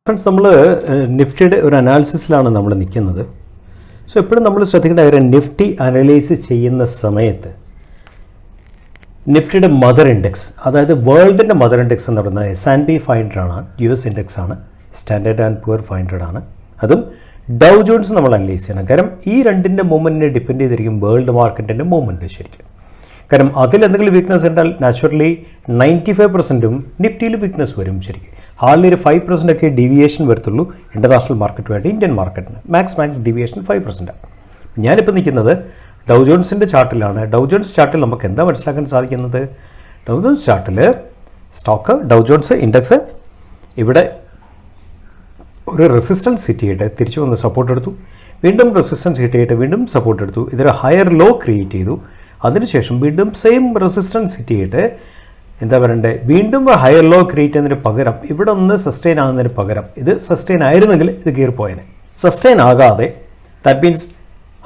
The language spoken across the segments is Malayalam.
ഫ്രണ്ട്സ്, നമ്മൾ നിഫ്റ്റിയുടെ ഒരു അനാലിസിസിലാണ് നമ്മൾ നിൽക്കുന്നത്. സോ എപ്പോഴും നമ്മൾ ശ്രദ്ധിക്കേണ്ട കാര്യം, നിഫ്റ്റി അനലൈസ് ചെയ്യുന്ന സമയത്ത് നിഫ്റ്റിയുടെ മദർ ഇൻഡെക്സ്, അതായത് വേൾഡിൻ്റെ മദർ ഇൻഡെക്സ് എന്ന് പറയുന്നത് S&P 500 ആണ്, US ഇൻഡെക്സ് ആണ്, സ്റ്റാൻഡേർഡ് ആൻഡ് പുവർ 500 ആണ്. അതും ഡൗ ജോൺസ് നമ്മൾ അനലൈസ് ചെയ്യണം. കാരണം ഈ രണ്ടിൻ്റെ മൂവ്മെൻറ്റിനെ ഡിപ്പെൻഡ് ചെയ്തിരിക്കും വേൾഡ് മാർക്കറ്റിൻ്റെ മൂവ്മെൻറ്റ് ശരിക്കും. കാരണം അതിൽ എന്തെങ്കിലും വീക്ക്നസ് ഉണ്ടാൽ നാച്ചുറലി 95%ഉം നിഫ്റ്റിയിൽ വീക്ക്നസ് വരും ശരിക്കും. ഹാർഡ്ലി ഒരു 5% ഒക്കെ ഡീവിയേഷൻ വരത്തുള്ളൂ ഇൻ്റർനാഷണൽ മാർക്കറ്റുമായിട്ട് ഇന്ത്യൻ മാർക്കറ്റിന്. Max deviation 5%. ഞാനിപ്പോൾ നിൽക്കുന്നത് ഡൗ ജോൺസിൻ്റെ ചാർട്ടിലാണ്. ഡൗ ജോൺസ് ചാർട്ടിൽ നമുക്ക് എന്താ മനസ്സിലാക്കാൻ സാധിക്കുന്നത്? ഡൗ ജോൺസ് ചാർട്ടിൽ സ്റ്റോക്ക് ഡൗ ജോൺസ് ഇൻഡെക്സ് ഇവിടെ ഒരു റെസിസ്റ്റൻസ് ഹിറ്റ് ചെയ്തിട്ട് തിരിച്ചു വന്ന് സപ്പോർട്ട് എടുത്തു, വീണ്ടും റെസിസ്റ്റൻസ് ഹിറ്റ് ചെയ്തിട്ട് വീണ്ടും സപ്പോർട്ട് എടുത്തു, ഇതൊരു ഹയർ ലോ ക്രിയേറ്റ് ചെയ്തു. അതിനുശേഷം വീണ്ടും സെയിം റെസിസ്റ്റൻസ് ഹിറ്റ് ചെയ്തിട്ട് എന്താ പറയണ്ടേ, വീണ്ടും ഹയർ ലോ ക്രിയേറ്റ് ചെയ്യുന്നതിന് പകരം ഇവിടെ ഒന്ന് സസ്റ്റെയിൻ ആകുന്നതിന് പകരം ഇത് സസ്റ്റെയിൻ ആയിരുന്നെങ്കിൽ ഇത് കീറിപ്പോയനെ. സസ്റ്റെയിൻ ആകാതെ ദാറ്റ് മീൻസ്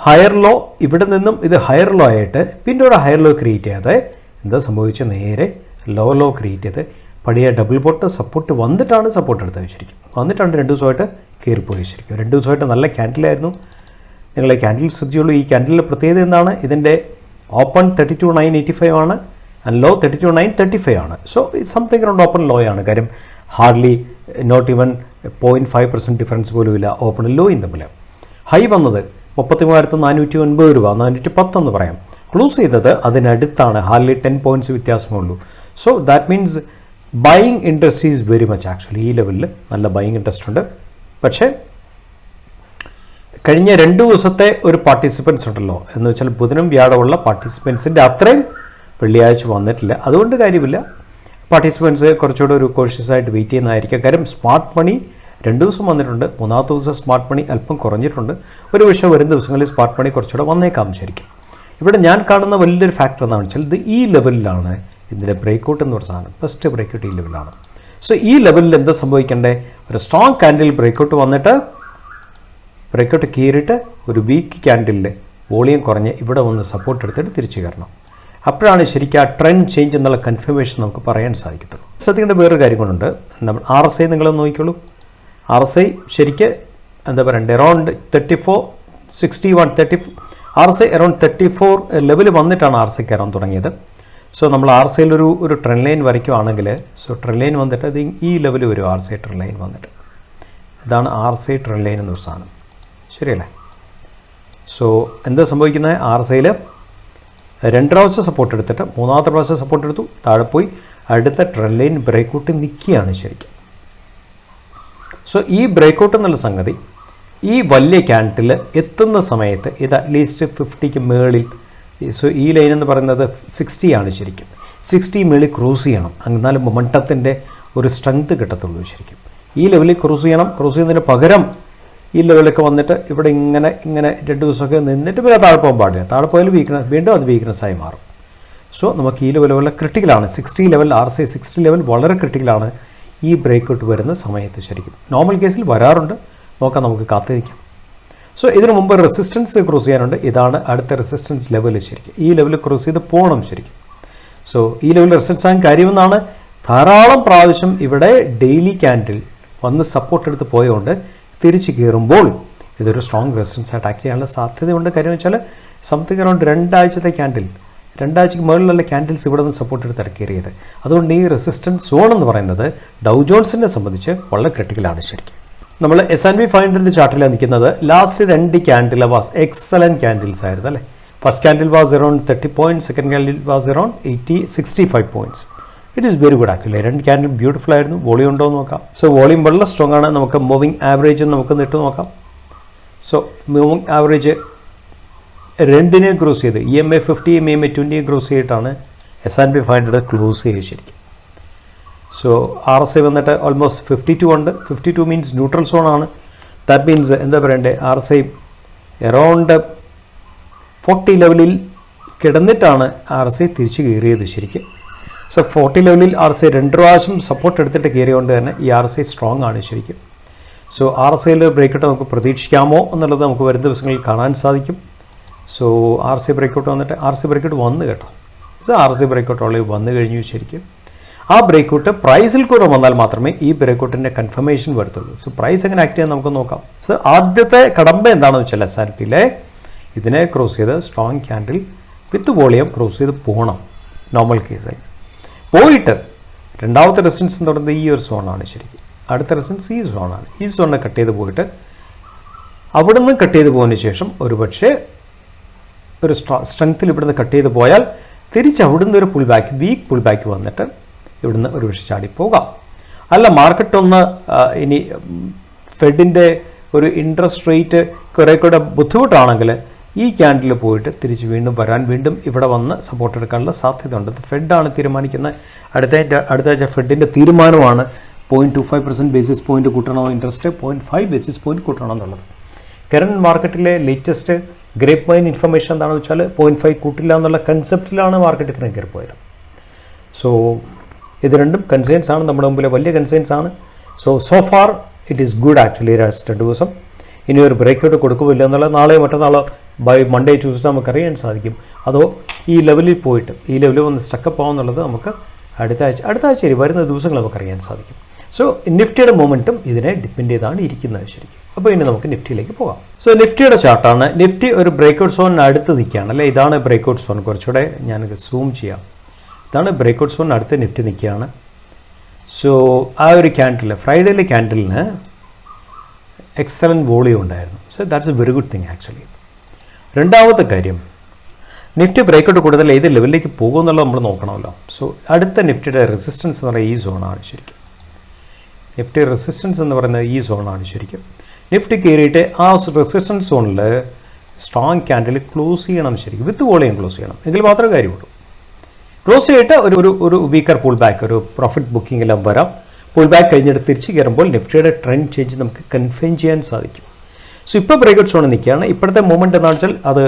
ഹയർ ലോ, ഇവിടെ നിന്നും ഇത് ഹയർ ലോ ആയിട്ട് പിന്നെ ഒരു ഹയർ ലോ ക്രിയേറ്റ് ചെയ്യാതെ എന്താ സംഭവിച്ച, നേരെ ലോ ക്രിയേറ്റ് ചെയ്ത് പഴയ ഡബിൾ ബോട്ട് സപ്പോർട്ട് വന്നിട്ടാണ് സപ്പോർട്ട് എടുത്തത് ശരിക്കും. വന്നിട്ടാണ് 2 ദിവസമായിട്ട് കയറിപ്പോയി ശരിക്കും. 2 ദിവസമായിട്ട് നല്ല ക്യാൻഡിലായിരുന്നു. നിങ്ങൾ ഈ ക്യാൻഡിൽ ശ്രദ്ധിച്ചുള്ളൂ. ഈ ക്യാൻഡിലിൻ്റെ പ്രത്യേകത എന്താണ്? ഇതിൻ്റെ ഓപ്പൺ 32,985 ആണ് ആൻഡ് ലോ 32,935 ആണ്. So something around open low ആണ്. കാര്യം ഹാർഡ്ലി നോട്ട് ഈവൻ 0.5% ഡിഫറൻസ് പോലും ഇല്ല ഓപ്പണും ലോയും തമ്മിൽ. ഹൈ വന്നത് 33,490 രൂപ, 410 എന്ന് പറയാം. ക്ലോസ് ചെയ്തത് അതിനടുത്താണ്, ഹാർഡ്ലി 10 പോയിൻറ്റ്സ് വ്യത്യാസമുള്ളൂ. So that means buying interest is very much actually. ഈ ലെവലിൽ നല്ല ബൈയിങ് ഇൻട്രസ്റ്റ് ഉണ്ട്. പക്ഷേ കഴിഞ്ഞ 2 ദിവസത്തെ ഒരു പാർട്ടിസിപ്പൻസ് ഉണ്ടല്ലോ, എന്ന് വെച്ചാൽ ബുധനും വ്യാഴമുള്ള പാർട്ടിസിപ്പൻസിൻ്റെ അത്രയും വെള്ളിയാഴ്ച വന്നിട്ടില്ല. അതുകൊണ്ട് കാര്യമില്ല, പാർട്ടിസിപ്പൻസ് കുറച്ചുകൂടെ ഒരു കോഷ്യസ് ആയിട്ട് വെയിറ്റ് ചെയ്യുന്നതായിരിക്കും. കാര്യം സ്മാർട്ട് മണി 2 ദിവസം വന്നിട്ടുണ്ട്, 3-ാമത്തെ ദിവസം സ്മാർട്ട് മണി അല്പം കുറഞ്ഞിട്ടുണ്ട്. ഒരു പക്ഷേ വരും ദിവസങ്ങളിൽ സ്മാർട്ട് മണി കുറച്ചുകൂടെ വന്നേക്കാം ശരിക്കും. ഇവിടെ ഞാൻ കാണുന്ന വലിയൊരു ഫാക്ടർ എന്താണെന്ന് വെച്ചാൽ, ഇത് ഈ ലെവലിലാണ് ഇതിൻ്റെ ബ്രേക്കൗട്ട് എന്ന് പറഞ്ഞ സാധനം. ഫസ്റ്റ് ബ്രേക്കൗട്ട് ഈ ലെവലാണ്. സോ ഈ ലെവലിൽ എന്താ സംഭവിക്കേണ്ടത്? ഒരു സ്ട്രോങ് ക്യാൻഡിൽ ബ്രേക്കൗട്ട് വന്നിട്ട് ബ്രേക്കൗട്ട് കീറിയിട്ട് ഒരു വീക്ക് ക്യാൻഡിലിൽ വോളിയം കുറഞ്ഞ് ഇവിടെ വന്ന് സപ്പോർട്ട് എടുത്തിട്ട് തിരിച്ചു കയറണം. അപ്പോഴാണ് ശരിക്കും ആ ട്രെൻഡ് ചേഞ്ച് എന്നുള്ള കൺഫർമേഷൻ നമുക്ക് പറയാൻ സാധിക്കത്തുള്ളൂ. ശ്രദ്ധിക്കേണ്ട വേറൊരു കാര്യം കൊണ്ടുണ്ട്. നമ്മൾ RSI നിങ്ങളൊന്ന് നോക്കിക്കോളൂ. RSI ശരിക്ക് എന്താ പറയണ്ടേ, അറൗണ്ട് 3461 RSI അറൗണ്ട് 34 ലെവൽ വന്നിട്ടാണ് RSI കയറാൻ തുടങ്ങിയത്. സോ നമ്മൾ RSIയിൽ ഒരു ട്രെൻഡ് ലൈൻ വരയ്ക്കുകയാണെങ്കിൽ, സോ ട്രെൻഡ് ലൈൻ വന്നിട്ട് അത് ഈ ലെവൽ വരും. RSI ട്രെൻഡ് ലൈൻ വന്നിട്ട് ഇതാണ് RSI ട്രെൻഡ് ലൈൻ എന്നൊരു സാധനം, ശരിയല്ലേ? സോ എന്താ സംഭവിക്കുന്നത്? RSIയിൽ 2 പ്രാവശ്യം സപ്പോർട്ട് എടുത്തിട്ട് 3-ാമത്തെ പ്രാവശ്യം സപ്പോർട്ട് എടുത്തു, താഴെ പോയി അടുത്ത ട്രെൻഡ് ലൈൻ ബ്രേക്കൗട്ട് നിൽക്കുകയാണ് ശരിക്കും. സോ ഈ ബ്രേക്കൗട്ട് എന്നുള്ള സംഗതി ഈ വലിയ ക്യാൻഡിൽ എത്തുന്ന സമയത്ത് ഇത് അറ്റ്ലീസ്റ്റ് 50ക്ക് മേളിൽ, സോ ഈ ലൈൻ എന്ന് പറയുന്നത് 60 ആണ് ശരിക്കും. 60 മേളിൽ ക്രോസ് ചെയ്യണം, എന്നാലും മൊമെൻറ്റത്തിൻ്റെ ഒരു സ്ട്രെങ്ത് കിട്ടത്തുള്ളൂ ശരിക്കും. ഈ ലെവലിൽ ക്രോസ് ചെയ്യണം. ക്രോസ് ചെയ്യുന്നതിന് പകരം ഈ ലെവലൊക്കെ വന്നിട്ട് ഇവിടെ ഇങ്ങനെ 2 ദിവസമൊക്കെ നിന്നിട്ട് പിന്നെ താഴെ പോകാൻ പാടില്ല. താഴെ പോയാൽ വീക്ക്നസ്, വീണ്ടും അത് വീക്ക്നസ്സായി മാറും. സോ നമുക്ക് ഈ ലെവൽ വളരെ ക്രിട്ടിക്കലാണ്. 60 ലെവൽ, RSI 60 ലെവൽ വളരെ ക്രിട്ടിക്കലാണ് ഈ ബ്രേക്കൗട്ട് വരുന്ന സമയത്ത് ശരിക്കും. നോർമൽ കേസിൽ വരാറുണ്ട്, നോക്കാം, നമുക്ക് കാത്തിരിക്കാം. സോ ഇതിനു മുമ്പ് റെസിസ്റ്റൻസ് ക്രോസ് ചെയ്യാനുണ്ട്. ഇതാണ് അടുത്ത റെസിസ്റ്റൻസ് ലെവൽ ശരിക്കും. ഈ ലെവൽ ക്രോസ് ചെയ്ത് പോകണം ശരിക്കും. സോ ഈ ലെവൽ റെസിസ്റ്റൻസ് ആകാൻ കാര്യമെന്നാണ് ധാരാളം പ്രാവശ്യം ഇവിടെ ഡെയിലി ക്യാൻഡിൽ വന്ന് സപ്പോർട്ട് എടുത്ത് പോയതുകൊണ്ട് തിരിച്ച് കയറുമ്പോൾ ഇതൊരു സ്ട്രോങ് റെസിസ്റ്റൻസ് ആയിട്ട് ആക്ട് ചെയ്യാനുള്ള സാധ്യതയുണ്ട്. കാര്യം വെച്ചാൽ സംതിങ് അറൗണ്ട് 2 ആഴ്ചത്തെ ക്യാൻഡിൽ, 2 ആഴ്ചയ്ക്ക് മുകളിലുള്ള ക്യാൻഡിൽസ് ഇവിടെ നിന്ന് സപ്പോർട്ട് എടുത്ത് കയറിയത്. അതുകൊണ്ട് ഈ റെസിസ്റ്റൻസ് സോൺ എന്ന് പറയുന്നത് ഡൗ ജോൺസിനെ സംബന്ധിച്ച് വളരെ ക്രിട്ടിക്കലാണ് ശരിക്കും. നമ്മൾ S&P 500 ചാർട്ടിലാണ് നിൽക്കുന്നത്. Last 2 candle was excellent candles ആയിരുന്നു അല്ലേ. First candle was around 30 points, second candle was around 65 points. It is very good actually. 2 candle beautiful ആയിരുന്നു. വോളിയം ഉണ്ടോ എന്ന് നോക്കാം. സോ വോളിയം വളരെ സ്ട്രോങ് ആണ്. നമുക്ക് മൂവിങ് ആവറേജ് നമുക്ക് ഇട്ട് നോക്കാം. സോ മൂവിങ് ആവറേജ് 2നെയും ക്രോസ് ചെയ്ത് EMA 50യും EMA 20യും ക്രോസ് ചെയ്തിട്ടാണ് S&P 500 ക്ലോസ് ചെയ്യുക ശരിക്കും. സോ RSI വന്നിട്ട് ഓൾമോസ്റ്റ് 52 ഉണ്ട്. 52 മീൻസ് ന്യൂട്രൽ സോൺ ആണ്. ദാറ്റ് മീൻസ് എന്താ പറയണ്ടേ, RSI അറൗണ്ട് 40 ലെവലിൽ കിടന്നിട്ടാണ് RSI തിരിച്ച് കയറിയത് ശരിക്കും. സോ 40 ലെവലിൽ RSI 2 പ്രാവശ്യം സപ്പോർട്ട് എടുത്തിട്ട് കയറിയതുകൊണ്ട് തന്നെ ഈ RSI സ്ട്രോങ് ആണ് ശരിക്കും. സോ RSIയിൽ ബ്രേക്കൗട്ട് നമുക്ക് പ്രതീക്ഷിക്കാമോ എന്നുള്ളത് നമുക്ക് വരും ദിവസങ്ങളിൽ കാണാൻ സാധിക്കും. സോ RSI ബ്രേക്കൗട്ട് വന്നിട്ട് RSI ബ്രേക്കൗട്ട് വന്നു കേട്ടോ. സോ RSI ബ്രേക്കൗട്ട് ഓൾറെഡി വന്നു കഴിഞ്ഞു ശരിക്കും. ആ ബ്രേക്കൗട്ട് പ്രൈസിൽ കുറവ് വന്നാൽ മാത്രമേ ഈ ബ്രേക്കൗട്ടിൻ്റെ കൺഫർമേഷൻ വരത്തുള്ളൂ. സോ പ്രൈസ് എങ്ങനെ ആക്ട് ചെയ്യാൻ നമുക്ക് നോക്കാം. സോ ആദ്യത്തെ കടമ്പ എന്താണെന്ന് വെച്ചാൽ S&Pയിലെ ഇതിനെ ക്രോസ് ചെയ്ത് സ്ട്രോങ് ക്യാൻഡിൽ വിത്ത് വോളിയം ക്രോസ് ചെയ്ത് പോകണം. നോർമൽ കേസിൽ പോയിട്ട് രണ്ടാമത്തെ റെസിസ്റ്റൻസ് എന്ന് പറയുന്നത് ഈ ഒരു സോണാണ്. ശരിക്കും അടുത്ത റെസിസ്റ്റൻസ് ഈ സോണാണ്. ഈ സോണിനെ കട്ട് ചെയ്ത് പോയിട്ട് അവിടെ നിന്ന് കട്ട് ചെയ്ത് പോകുന്നതിന് ശേഷം ഒരു പക്ഷേ ഒരു സ്ട്രെങ്ത്തിൽ ഇവിടുന്ന് കട്ട് ചെയ്ത് പോയാൽ തിരിച്ച് അവിടുന്ന് ഒരു pull back week pull back വന്നിട്ട് ഇവിടുന്ന് ഒരു പക്ഷേ ചാടിപ്പോകാം. അല്ല മാർക്കറ്റ് ഒന്ന് ഇനി ഫെഡിൻ്റെ ഒരു ഇൻട്രസ്റ്റ് റേറ്റ് കുറേ കൂടെ ബുദ്ധിമുട്ടാണെങ്കിൽ ഈ ക്യാൻഡിൽ പോയിട്ട് തിരിച്ച് വീണ്ടും വരാൻ വീണ്ടും ഇവിടെ വന്ന് സപ്പോർട്ട് എടുക്കാനുള്ള സാധ്യതയുണ്ട്. ഫെഡാണ് തീരുമാനിക്കുന്നത്. അടുത്ത ആഴ്ച ഫെഡിൻ്റെ തീരുമാനമാണ് 0.25% ബേസിസ് പോയിന്റ് കൂട്ടണോ ഇൻട്രസ്റ്റ് 0.5 ബേസിസ് പോയിന്റ് കൂട്ടണോ എന്നുള്ളത്. കറണ്ട് മാർക്കറ്റിലെ ലേറ്റസ്റ്റ് ഗ്രേപ്പ് വൈൻ ഇൻഫർമേഷൻ എന്താണെന്ന് വെച്ചാൽ 0.5 കൂട്ടില്ല എന്നുള്ള കൺസെപ്റ്റിലാണ് മാർക്കറ്റ് ഇത്രയും കയറിപ്പോയത്. സോ ഇത് രണ്ടും കൺസേൺസ് ആണ്, നമ്മുടെ മുമ്പിലെ വലിയ കൺസേൺസ് ആണ്. So far it is good actually. രണ്ട് ദിവസം ഇനി ഒരു ബ്രേക്കൗട്ട് കൊടുക്കുമില്ല എന്നുള്ളത് നാളെയോ മറ്റന്നാളോ ബൈ മൺഡേ ട്യൂസ്ഡേ നമുക്ക് അറിയാൻ സാധിക്കും. അതോ ഈ ലെവലിൽ പോയിട്ട് ഈ ലെവലിൽ വന്ന് സ്റ്റക്കപ്പ് ആവുന്നുള്ളത് നമുക്ക് അടുത്ത ആഴ്ച വരുന്ന ദിവസങ്ങൾ നമുക്ക് അറിയാൻ സാധിക്കും. സോ നിഫ്റ്റിയുടെ മൊമെൻറ്റും ഇതിനെ ഡിപ്പെൻഡ് ചെയ്താണ് ഇരിക്കുന്നത് ശരിക്കും. അപ്പോൾ ഇനി നമുക്ക് നിഫ്റ്റിയിലേക്ക് പോകാം. സോ നിഫ്റ്റിയുടെ ചാർട്ടാണ്. നിഫ്റ്റി ഒരു ബ്രേക്കൗട്ട് സോണിന് അടുത്ത് നിൽക്കുകയാണ് അല്ലേ. ഇതാണ് ബ്രേക്കൗട്ട് സോൺ. കുറച്ചുകൂടെ ഞാനത് സൂം ചെയ്യാം. ഇതാണ് ബ്രേക്കൗട്ട് സോണിന് അടുത്ത് നിഫ്റ്റി നിൽക്കുകയാണ്. സോ ആ ഒരു ക്യാൻഡിൽ ഫ്രൈഡേയിലെ ക്യാൻഡിലിന് എക്സലൻറ്റ് വോളിയം ഉണ്ടായിരുന്നു. So that's A very good thing actually. രണ്ടാമത്തെ കാര്യം, നിഫ്റ്റി ബ്രേക്കൗട്ട് കൂടുതൽ ഏത് ലെവലിലേക്ക് പോകുമെന്നുള്ളത് നമ്മൾ നോക്കണമല്ലോ. സോ അടുത്ത നിഫ്റ്റിയുടെ റെസിസ്റ്റൻസ് എന്ന് പറയുന്നത് ഈ സോണാണ് ശരിക്കും. നിഫ്റ്റി റെസിസ്റ്റൻസ് എന്ന് പറയുന്നത് ഈ സോണാണ് ശരിക്കും. നിഫ്റ്റി കയറിയിട്ട് ആ റെസിസ്റ്റൻസ് സോണിൽ സ്ട്രോങ് ക്യാൻഡിൽ ക്ലോസ് ചെയ്യണം ശരിക്കും. വിത്ത് വോളിയം ക്ലോസ് ചെയ്യണം, എങ്കിൽ മാത്രമേ കാര്യമുള്ളൂ. ക്ലോസ് ചെയ്തിട്ട് ഒരു വീക്കർ പുൾ ബാക്ക്, ഒരു പ്രോഫിറ്റ് ബുക്കിംഗ് എല്ലാം വരാം. പുൾ ബാക്ക് കഴിഞ്ഞിട്ട് തിരിച്ച് കയറുമ്പോൾ നിഫ്റ്റിയുടെ ട്രെൻഡ് ചേഞ്ച് നമുക്ക് കൺഫേം ചെയ്യാൻ സാധിക്കും. സോ ഇപ്പോൾ ബ്രേക്കൗട്ട് സോണിൽ നിൽക്കുകയാണ്. ഇപ്പോഴത്തെ മൂവ്മെൻറ്റ് എന്താണെന്ന് വെച്ചാൽ അത്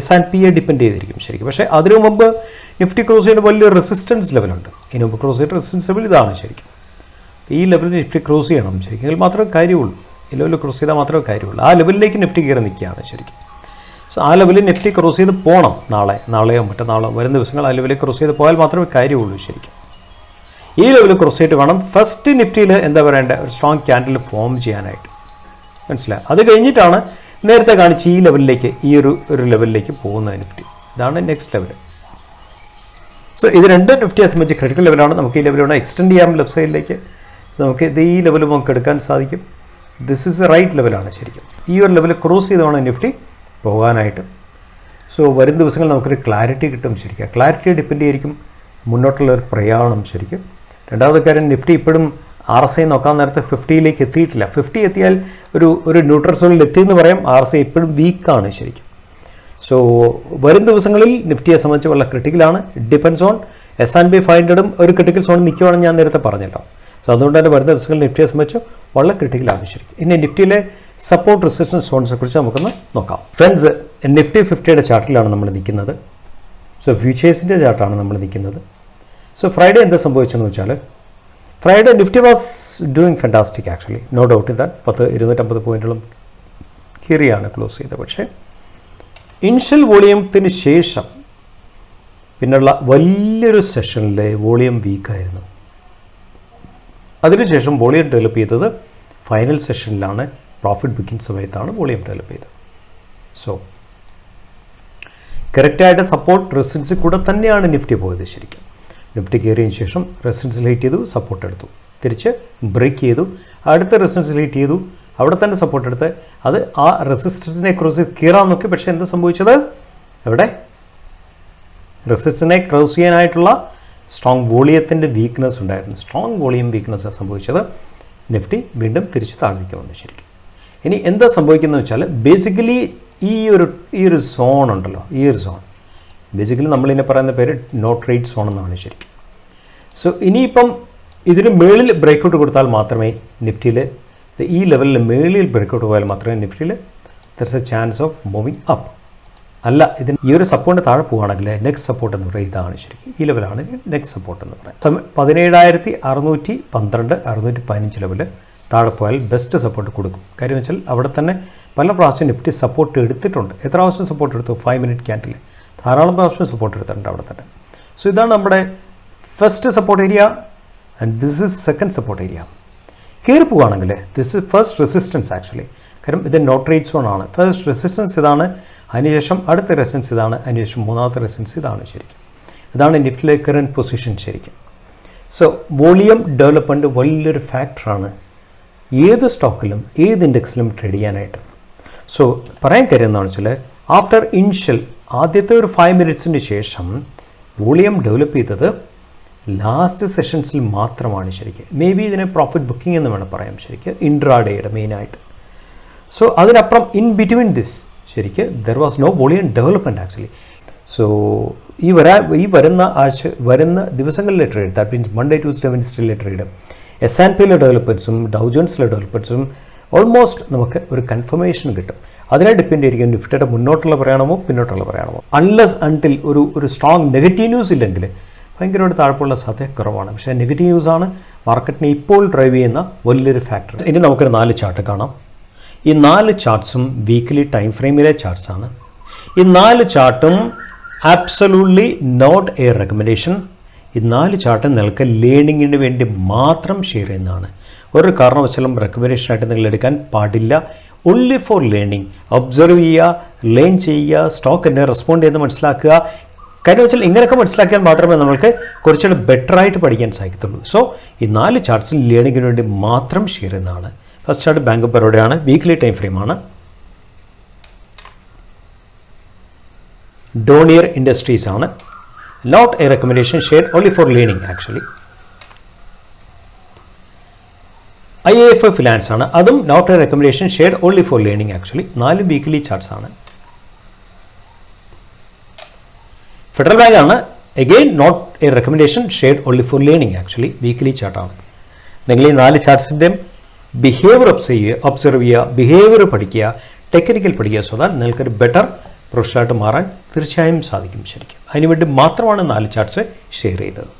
S&Pയെ ഡിപ്പെൻഡ് ചെയ്തിരിക്കും ശരിക്കും. പക്ഷേ അതിനു മുമ്പ് നിഫ്റ്റി ക്രോസ് ചെയ്യുന്ന വലിയൊരു റെസിസ്റ്റൻസ് ലെവലുണ്ട്. ഇതിന് മുമ്പ് ക്രോസ് ചെയ്ത റെസിസ്റ്റൻസ് ലെവൽ ഇതാണ് ശരിക്കും. ഈ ലെവലിൽ നിഫ്റ്റി ക്രോസ് ചെയ്യണം ശരിക്കും, എങ്കിൽ മാത്രമേ കാര്യമുള്ളൂ. ഈ ലെവലിൽ ക്രോസ് ചെയ്താൽ മാത്രമേ കാര്യമുള്ളൂ. ആ ലെവലിലേക്ക് നിഫ്റ്റി കയറി നിൽക്കുകയാണ് ശരിക്കും. സോ ആ ലെവലിൽ നിഫ്റ്റി ക്രോസ് ചെയ്ത് പോകണം. നാളെയോ മറ്റന്നാളോ വരുന്ന ദിവസങ്ങൾ ആ ലെവലിൽ ക്രോസ് ചെയ്ത് പോയാൽ മാത്രമേ കാര്യമുള്ളൂ ശരിക്കും. ഈ ലെവലിൽ ക്രോസ് ചെയ്തിട്ട് വേണം ഫസ്റ്റ് നിഫ്റ്റിയിൽ എന്താ പറയേണ്ടത്, ഒരു സ്ട്രോങ് ക്യാൻഡിൽ ഫോം ചെയ്യാനായിട്ട്. മനസ്സിലായി? അത് കഴിഞ്ഞിട്ടാണ് നേരത്തെ കാണിച്ച് ഈ ലെവലിലേക്ക്, ഈ ഒരു ലെവലിലേക്ക് പോകുന്നത് നിഫ്റ്റി. ഇതാണ് നെക്സ്റ്റ് ലെവൽ. സോ ഇത് രണ്ട് നിഫ്റ്റിയെ സംബന്ധിച്ച് ക്രിട്ടിക്കൽ ലെവലാണ്. നമുക്ക് ഈ ലെവലിലൂടെ എക്സ്റ്റെൻഡ് ചെയ്യാം ലെഫ്റ്റ് സൈഡിലേക്ക്. സോ നമുക്ക് ഇത് ഈ ലെവൽ നമുക്ക് എടുക്കാൻ സാധിക്കും. ദിസ് ഈസ് എ റൈറ്റ് ലെവലാണ് ശരിക്കും. ഈ ഒരു ലെവൽ ക്രോസ് ചെയ്ത് വേണം നിഫ്റ്റി പോകാനായിട്ട്. സോ വരും ദിവസങ്ങളിൽ നമുക്കൊരു ക്ലാരിറ്റി കിട്ടും ശരിക്കും. ക്ലാരിറ്റി ഡിപ്പെൻഡ് ചെയ്തിരിക്കും മുന്നോട്ടുള്ള ഒരു പ്രയാണം ശരിക്കും. രണ്ടാമത്തെ കാര്യം, നിഫ്റ്റി ഇപ്പോഴും RSI നോക്കാൻ നേരത്തെ 50ലേക്ക് എത്തിയിട്ടില്ല. 50 എത്തിയാൽ ഒരു ന്യൂട്രൽ സോണിൽ എത്തിയെന്ന് പറയാം. RSI ഇപ്പോഴും വീക്കാണ് ശരിക്കും. സോ വരും ദിവസങ്ങളിൽ നിഫ്റ്റിയെ സംബന്ധിച്ച് വളരെ ക്രിട്ടിക്കലാണ്. ഡിപ്പെൻസ് ഓൺ S&P 500 ഒരു ക്രിട്ടിക്കൽ സോണിൽ നിൽക്കുവാണെന്ന് ഞാൻ നേരത്തെ പറഞ്ഞല്ലോ. സോ അതുകൊണ്ട് തന്നെ വരുന്ന ദിവസങ്ങളിൽ നിഫ്റ്റിയെ സംബന്ധിച്ച് വളരെ ക്രിട്ടിക്കലാണ് ശരിക്കും. ഇനി നിഫ്റ്റിയിലെ സപ്പോർട്ട് റെസിസ്റ്റൻസ് സോൺസിനെ കുറിച്ച് നമുക്കൊന്ന് നോക്കാം. ഫ്രണ്ട്സ്, നിഫ്റ്റി 50യുടെ ചാർട്ടിലാണ് നമ്മൾ നിൽക്കുന്നത്. സോ ഫ്യൂച്ചേഴ്സിൻ്റെ ചാർട്ടാണ് നമ്മൾ നിൽക്കുന്നത്. സോ ഫ്രൈഡേ എന്താ സംഭവിച്ചെന്ന് വെച്ചാൽ, Friday Nifty was doing fantastic actually, no doubt in that. 250 പോയിന്റുകളും കയറിയാണ് ക്ലോസ് ചെയ്തത്. പക്ഷേ ഇനിഷ്യൽ വോളിയത്തിന് ശേഷം പിന്നുള്ള വലിയൊരു സെഷനിലെ വോളിയം വീക്കായിരുന്നു. അതിനുശേഷം വോളിയം ഡെവലപ്പ് ചെയ്തത് ഫൈനൽ സെഷനിലാണ്. പ്രോഫിറ്റ് ബുക്കിംഗ് സമയത്താണ് വോളിയം ഡെവലപ്പ് ചെയ്തത്. സോ കറക്റ്റായിട്ട് സപ്പോർട്ട് റെസിസ്റ്റൻസിൽ കൂടെ തന്നെയാണ് നിഫ്റ്റി പോയത് ശരിക്കും. നിഫ്റ്റി കയറിയതിന് ശേഷം റെസിസ്റ്റൻസിൽ ഹിറ്റ് ചെയ്തു, സപ്പോർട്ട് എടുത്തു, തിരിച്ച് ബ്രേക്ക് ചെയ്തു, അടുത്ത റെസിസ്റ്റൻസിൽ ഹിറ്റ് ചെയ്തു, അവിടെ തന്നെ സപ്പോർട്ട് എടുത്ത് അത് ആ റെസിസ്റ്റൻസിനെ ക്രോസ് ചെയ്ത് കയറാൻ നോക്കി. പക്ഷേ എന്താ സംഭവിച്ചത്, അവിടെ റെസിസ്റ്റൻസിനെ ക്രോസ് ചെയ്യാനായിട്ടുള്ള സ്ട്രോങ് വോളിയത്തിൻ്റെ വീക്ക്നെസ് ഉണ്ടായിരുന്നു. സ്ട്രോങ് വോളിയം വീക്ക്നെസ്സാണ് സംഭവിച്ചത്. നിഫ്റ്റി വീണ്ടും തിരിച്ച് താഴേക്ക് വന്നു ശരിക്കും. ഇനി എന്താ സംഭവിക്കുന്നത് വെച്ചാൽ, ബേസിക്കലി ഈ ഒരു സോൺ ഉണ്ടല്ലോ, ഈ ഒരു സോൺ ബേസിക്കലി നമ്മളിതിനെ പറയുന്ന പേര് നോ ട്രേഡ് സോൺ എന്നാണ് ശരിക്കും. സോ ഇനിയിപ്പം ഇതിന് മേളിൽ ബ്രേക്കൗട്ട് കൊടുത്താൽ മാത്രമേ നിഫ്റ്റിയിൽ, ഈ ലെവലിൽ മേളിൽ ബ്രേക്കൗട്ട് പോയാൽ മാത്രമേ നിഫ്റ്റിയിൽ there's a chance of moving up. അല്ല, ഇതിന് ഈ ഒരു സപ്പോർട്ടിന് താഴെ പോവുകയാണെങ്കിൽ നെക്സ്റ്റ് സപ്പോർട്ട് എന്ന് പറയുന്നത് ഇതാണ് ശരിക്കും. ഈ ലെവലാണ് നെക്സ്റ്റ് സപ്പോർട്ട് എന്ന് പറയുന്നത്. 17,612 615 ലെവൽ താഴെ പോയാൽ ബെസ്റ്റ് സപ്പോർട്ട് കൊടുക്കും. കാര്യം വെച്ചാൽ അവിടെ തന്നെ പല പ്രാവശ്യം നിഫ്റ്റി സപ്പോർട്ട് എടുത്തിട്ടുണ്ട്. എത്ര പ്രാവശ്യം സപ്പോർട്ട് എടുത്തു? 5 മിനിറ്റ് ക്യാൻഡിൽ ധാരാളം പ്രാവശ്യം സപ്പോർട്ട് എടുത്തിട്ടുണ്ട് അവിടെ തന്നെ. സോ ഇതാണ് നമ്മുടെ first support area. And this is second support area. കയറി പോവുകയാണെങ്കിൽ this is first resistance actually. കാരണം ഇത് നോട്ട് റേറ്റ് സോൺ ആണ്. ഫസ്റ്റ് റെസിസ്റ്റൻസ് ഇതാണ്, അതിനുശേഷം അടുത്ത റെസിസ്റ്റൻസ് ഇതാണ്, അതിനുശേഷം മൂന്നാമത്തെ റെസിസ്റ്റൻസ് ഇതാണ്. ശരിക്കും ഇതാണ് നിഫ്റ്റിയിലെ കറൻറ്റ് പൊസിഷൻ ശരിക്കും. സോ വോളിയം ഡെവലപ്മെൻറ്റ് വലിയൊരു ഫാക്ടറാണ് ഏത് സ്റ്റോക്കിലും ഏത് ഇൻഡെക്സിലും ട്രേഡ് ചെയ്യാനായിട്ട്. സോ പറയാൻ കാര്യം എന്താണെന്ന് വെച്ചാൽ ആഫ്റ്റർ ഇനിഷ്യൽ ആദ്യത്തെ ഒരു 5 മിനിറ്റ്സിന് ശേഷം വോളിയം ഡെവലപ്പ് ചെയ്തത് ലാസ്റ്റ് സെഷൻസിൽ മാത്രമാണ് ശരിക്കും. മേ ബി ഇതിനെ പ്രോഫിറ്റ് ബുക്കിംഗ് എന്ന് വേണം പറയാം ശരിക്കും, ഇൻട്രാഡേയുടെ മെയിനായിട്ട്. സോ അതിനപ്പുറം ഇൻ ബിറ്റ്വീൻ ദിസ് ശരിക്കും there was no volume development actually. So ഈ വരുന്ന ദിവസങ്ങളിലെ trade, that means Monday Tuesday വെൻസ്ഡേയിലെ ട്രേഡ്, S&Pയിലെ ഡെവലപ്മെൻറ്റ്സും ഡൗ ജോൺസിലെ ഡെവലപ്മെൻറ്റ്സും ഓൾമോസ്റ്റ് നമുക്ക് ഒരു കൺഫർമേഷൻ കിട്ടും. അതിനെ ഡിപ്പെൻഡ് ചെയ്തിരിക്കും നിഫ്റ്റിയുടെ മുന്നോട്ടുള്ള പറയണമോ പിന്നോട്ടുള്ള പറയണമോ. അൺലെസ് അൺടിൽ ഒരു സ്ട്രോങ് നെഗറ്റീവ് ന്യൂസ് ഇല്ലെങ്കിൽ ഭയങ്കരമായിട്ട് താഴ്പ്പുള്ള സാധ്യത കുറവാണ്. പക്ഷേ നെഗറ്റീവ് ന്യൂസാണ് മാർക്കറ്റിനെ ഇപ്പോൾ ഡ്രൈവ് ചെയ്യുന്ന വലിയൊരു ഫാക്ടർ. ഇനി നമുക്കൊരു 4 ചാർട്ട് കാണാം. ഈ 4 ചാർട്ട്സും വീക്ക്ലി ടൈം ഫ്രെയിമിലെ ചാർട്ട്സാണ്. ഈ 4 ചാർട്ടും ആബ്സലൂട്ട്ലി നോട്ട് എ റെക്കമെൻഡേഷൻ. ഈ 4 ചാർട്ട് നിങ്ങൾക്ക് ലേണിങ്ങിന് വേണ്ടി മാത്രം ഷെയർ ചെയ്യുന്നതാണ്. ഒരു കാരണവശാലും റെക്കമെൻഡേഷനായിട്ട് നിങ്ങൾ എടുക്കാൻ പാടില്ല. Only for learning. ഒബ്സർവ് ചെയ്യുക, ലേൺ ചെയ്യുക, സ്റ്റോക്ക് എന്നെ റെസ്പോണ്ട് ചെയ്യുന്നത് മനസ്സിലാക്കുക. കാര്യം വെച്ചാൽ ഇങ്ങനെയൊക്കെ മനസ്സിലാക്കിയാൽ മാത്രമേ നമ്മൾക്ക് കുറച്ചുകൂടി ബെറ്ററായിട്ട് പഠിക്കാൻ സാധിക്കത്തുള്ളൂ. സോ ഈ 4 ചാർട്ട്സിൽ ലേണിങ്ങിന് വേണ്ടി മാത്രം ഷെയർ ചെയ്യുന്നതാണ്. ഫസ്റ്റ് ചാർട്ട് ബാങ്ക് ഓഫ് ബറോഡയാണ്, വീക്ക്ലി ടൈം ഫ്രെയിമാണ്. ഡോണിയർ ഇൻഡസ്ട്രീസ് ആണ്. Not a recommendation, share only for learning actually. IIFL finance ആണ്, അതും not a recommendation, share only for learning actually. 4 weekly charts ആണ്. ഫെഡറൽ ബാങ്ക് ആണ്, again not a recommendation, share only for learning actually. Weekly ചാർട്ടാണ്. നിങ്ങൾ ഈ 4 ചാർട്ട്സിൻ്റെയും ബിഹേവിയർ ഒബ്സർവ് ചെയ്യുക, ബിഹേവിയർ പഠിക്കുക, ടെക്നിക്കൽ പഠിക്കുക. സോ ദാറ്റ് നിങ്ങൾക്കൊരു ബെറ്റർ പ്രൊഫഷണലായിട്ട് മാറാൻ തീർച്ചയായും സാധിക്കും ശരിക്കും. അതിനുവേണ്ടി മാത്രമാണ് 4 ചാർട്ട്സ് ഷെയർ ചെയ്തത്.